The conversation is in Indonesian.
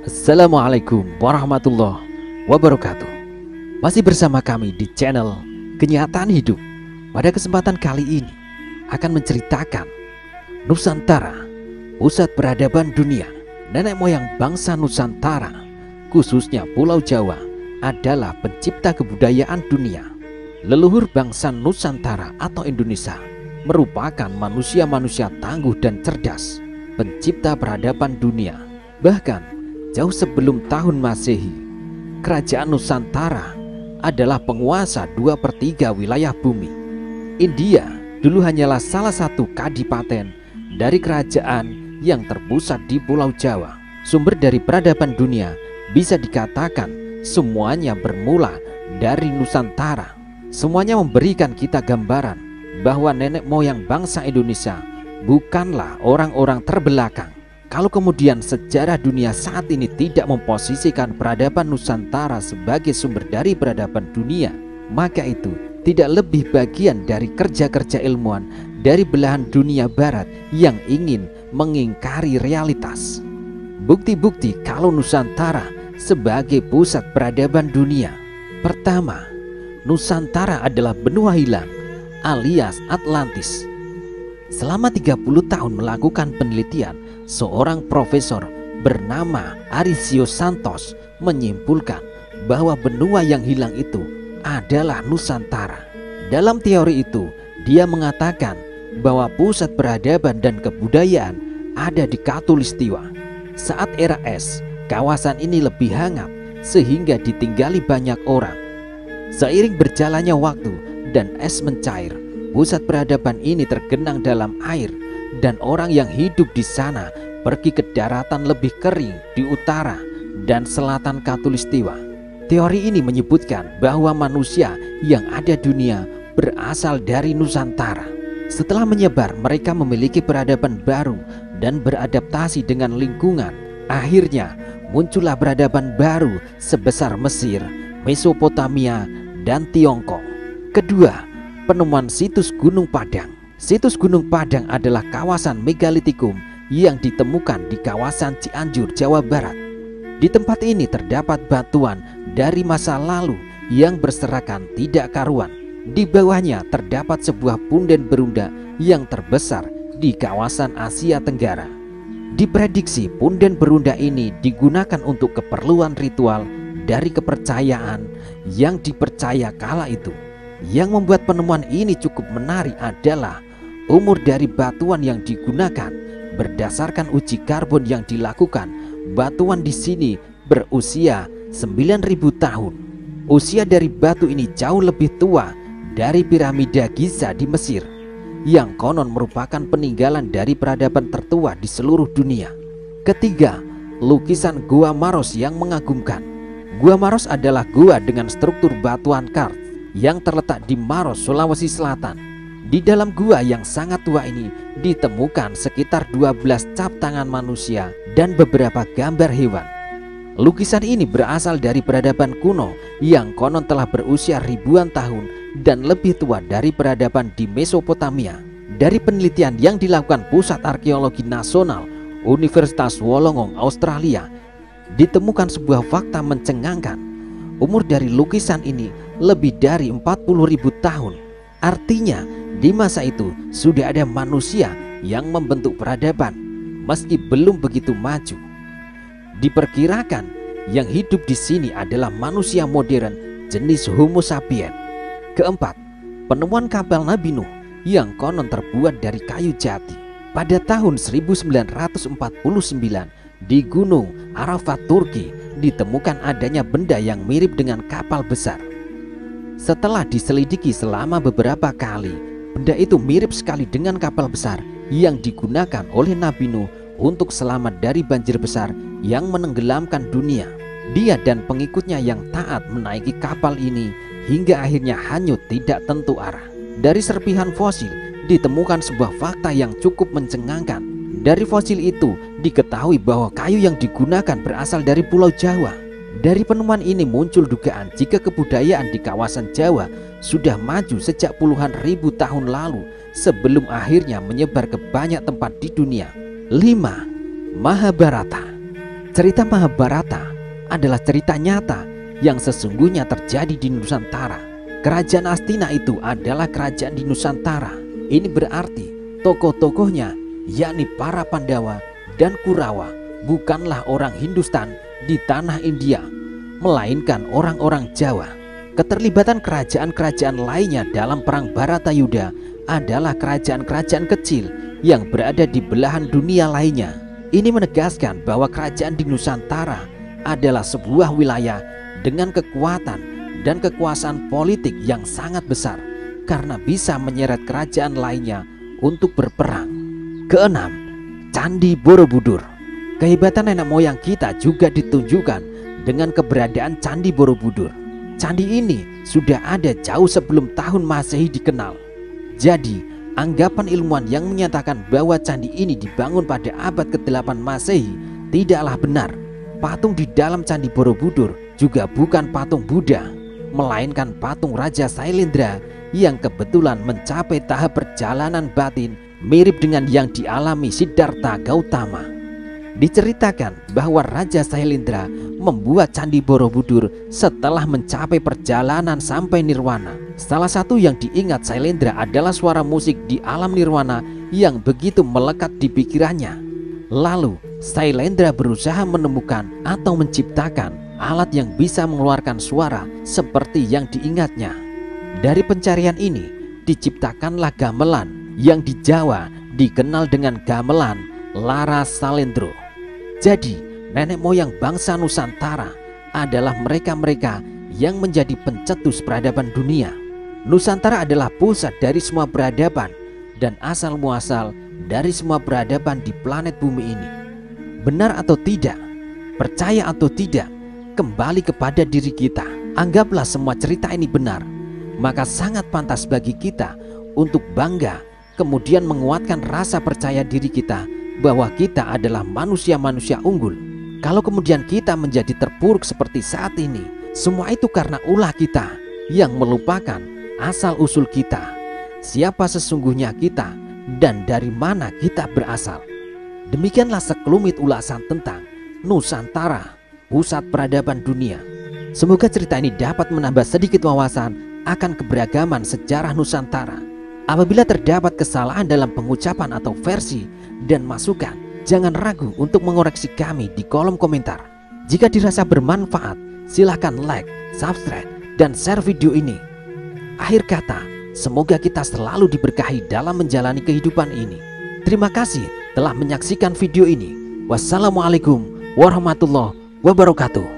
Assalamualaikum warahmatullahi wabarakatuh. Masih bersama kami di channel Kenyataan Hidup. Pada kesempatan kali ini akan menceritakan Nusantara, pusat peradaban dunia. Nenek moyang bangsa Nusantara, khususnya Pulau Jawa, adalah pencipta kebudayaan dunia. Leluhur bangsa Nusantara atau Indonesia merupakan manusia-manusia tangguh dan cerdas, pencipta peradaban dunia. Bahkan jauh sebelum tahun Masehi, kerajaan Nusantara adalah penguasa 2/3 wilayah bumi. India dulu hanyalah salah satu kadipaten dari kerajaan yang terpusat di Pulau Jawa. Sumber dari peradaban dunia bisa dikatakan semuanya bermula dari Nusantara. Semuanya memberikan kita gambaran bahwa nenek moyang bangsa Indonesia bukanlah orang-orang terbelakang. Kalau kemudian sejarah dunia saat ini tidak memposisikan peradaban Nusantara sebagai sumber dari peradaban dunia, maka itu tidak lebih bagian dari kerja-kerja ilmuwan dari belahan dunia barat yang ingin mengingkari realitas. Bukti-bukti kalau Nusantara sebagai pusat peradaban dunia. Pertama, Nusantara adalah benua hilang alias Atlantis. Selama 30 tahun melakukan penelitian, seorang profesor bernama Arisio Santos menyimpulkan bahwa benua yang hilang itu adalah Nusantara. Dalam teori itu, dia mengatakan bahwa pusat peradaban dan kebudayaan ada di Khatulistiwa. Saat era es, kawasan ini lebih hangat sehingga ditinggali banyak orang. Seiring berjalannya waktu dan es mencair, pusat peradaban ini tergenang dalam air dan orang yang hidup di sana pergi ke daratan lebih kering di utara dan selatan Khatulistiwa. Teori ini menyebutkan bahwa manusia yang ada dunia berasal dari Nusantara. Setelah menyebar, mereka memiliki peradaban baru dan beradaptasi dengan lingkungan. Akhirnya muncullah peradaban baru sebesar Mesir, Mesopotamia, dan Tiongkok. Kedua, penemuan situs Gunung Padang. Situs Gunung Padang adalah kawasan megalitikum yang ditemukan di kawasan Cianjur, Jawa Barat. Di tempat ini terdapat batuan dari masa lalu yang berserakan tidak karuan. Di bawahnya terdapat sebuah punden berunda yang terbesar di kawasan Asia Tenggara. Diprediksi punden berunda ini digunakan untuk keperluan ritual dari kepercayaan yang dipercaya kala itu. Yang membuat penemuan ini cukup menarik adalah umur dari batuan yang digunakan. Berdasarkan uji karbon yang dilakukan, batuan di sini berusia 9.000 tahun. Usia dari batu ini jauh lebih tua dari piramida Giza di Mesir, yang konon merupakan peninggalan dari peradaban tertua di seluruh dunia. Ketiga, lukisan Gua Maros yang mengagumkan. Gua Maros adalah gua dengan struktur batuan karst yang terletak di Maros, Sulawesi Selatan. Di dalam gua yang sangat tua ini ditemukan sekitar 12 cap tangan manusia dan beberapa gambar hewan. Lukisan ini berasal dari peradaban kuno yang konon telah berusia ribuan tahun dan lebih tua dari peradaban di Mesopotamia. Dari penelitian yang dilakukan Pusat Arkeologi Nasional Universitas Wollongong, Australia, ditemukan sebuah fakta mencengangkan. Umur dari lukisan ini lebih dari 40.000 tahun. Artinya di masa itu sudah ada manusia yang membentuk peradaban meski belum begitu maju. Diperkirakan yang hidup di sini adalah manusia modern jenis Homo sapiens. Keempat, penemuan kapal Nabi Nuh yang konon terbuat dari kayu jati. Pada tahun 1949 di Gunung Arafat, Turki, ditemukan adanya benda yang mirip dengan kapal besar. Setelah diselidiki selama beberapa kali, benda itu mirip sekali dengan kapal besar yang digunakan oleh Nabi Nuh untuk selamat dari banjir besar yang menenggelamkan dunia. Dia dan pengikutnya yang taat menaiki kapal ini hingga akhirnya hanyut tidak tentu arah. Dari serpihan fosil ditemukan sebuah fakta yang cukup mencengangkan. Dari fosil itu diketahui bahwa kayu yang digunakan berasal dari Pulau Jawa. Dari penemuan ini muncul dugaan jika kebudayaan di kawasan Jawa sudah maju sejak puluhan ribu tahun lalu sebelum akhirnya menyebar ke banyak tempat di dunia. 5. Mahabharata. Cerita Mahabharata adalah cerita nyata yang sesungguhnya terjadi di Nusantara. Kerajaan Astina itu adalah kerajaan di Nusantara. Ini berarti tokoh-tokohnya, yakni para Pandawa dan Kurawa, bukanlah orang Hindustan di tanah India, melainkan orang-orang Jawa. Keterlibatan kerajaan-kerajaan lainnya dalam perang Baratayuda adalah kerajaan-kerajaan kecil yang berada di belahan dunia lainnya. Ini menegaskan bahwa kerajaan di Nusantara adalah sebuah wilayah dengan kekuatan dan kekuasaan politik yang sangat besar karena bisa menyeret kerajaan lainnya untuk berperang. Keenam, Candi Borobudur. Kehebatan nenek moyang kita juga ditunjukkan dengan keberadaan Candi Borobudur. Candi ini sudah ada jauh sebelum tahun Masehi dikenal. Jadi, anggapan ilmuwan yang menyatakan bahwa candi ini dibangun pada abad ke-8 Masehi tidaklah benar. Patung di dalam Candi Borobudur juga bukan patung Buddha, melainkan patung Raja Sailendra yang kebetulan mencapai tahap perjalanan batin mirip dengan yang dialami Siddhartha Gautama. Diceritakan bahwa Raja Sailendra membuat Candi Borobudur setelah mencapai perjalanan sampai nirwana. Salah satu yang diingat Sailendra adalah suara musik di alam nirwana yang begitu melekat di pikirannya. Lalu Sailendra berusaha menemukan atau menciptakan alat yang bisa mengeluarkan suara seperti yang diingatnya. Dari pencarian ini diciptakanlah gamelan yang di Jawa dikenal dengan gamelan Laras Salendro. Jadi, nenek moyang bangsa Nusantara adalah mereka-mereka yang menjadi pencetus peradaban dunia. Nusantara adalah pusat dari semua peradaban dan asal muasal dari semua peradaban di planet bumi ini. Benar atau tidak, percaya atau tidak, kembali kepada diri kita. Anggaplah semua cerita ini benar, maka sangat pantas bagi kita untuk bangga, kemudian menguatkan rasa percaya diri kita bahwa kita adalah manusia-manusia unggul. Kalau kemudian kita menjadi terpuruk seperti saat ini, semua itu karena ulah kita yang melupakan asal-usul kita, siapa sesungguhnya kita, dan dari mana kita berasal. Demikianlah sekelumit ulasan tentang Nusantara, pusat peradaban dunia. Semoga cerita ini dapat menambah sedikit wawasan akan keberagaman sejarah Nusantara. Apabila terdapat kesalahan dalam pengucapan atau versi dan masukan, jangan ragu untuk mengoreksi kami di kolom komentar. Jika dirasa bermanfaat, silahkan like, subscribe, dan share video ini. Akhir kata, semoga kita selalu diberkahi dalam menjalani kehidupan ini. Terima kasih telah menyaksikan video ini. Wassalamualaikum warahmatullahi wabarakatuh.